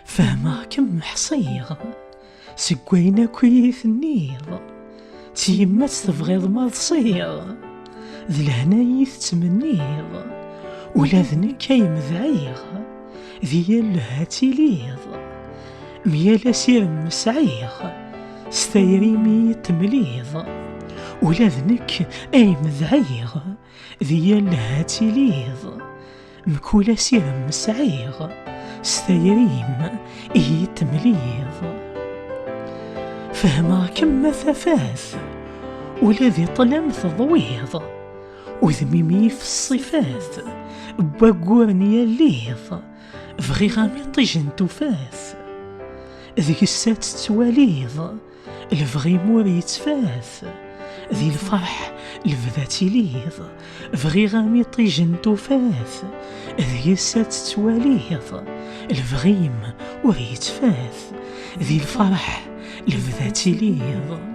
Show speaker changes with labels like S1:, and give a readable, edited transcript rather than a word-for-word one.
S1: فهماكم حصيغ سكوينا كويث النيض تيما تبغيض ما تصيغ ذي الهنايث تمنيض ولا ذنك يمذعيغ ذي اللهاتي ليض ميالا سير مسعيغ ستيريمي تمليض ولا ذنك اي مذعيغ ذي اللهاتي ليض مكولا سير مسعيغ ستيريم اي تمليض. فهماكم مثافاث ولا ذي طلم ضويض وذميمي في الصفات بواقورني الليض فغي غامي طيجن تفاث ذيك السات تواليض الفغي مور يتفاث ذي الفرح الفذاتي ليض فغي غامي طيجن تفاث ذيك السات تواليض الفغيم وريتفاث ذي الفرح الفذاتي ليض.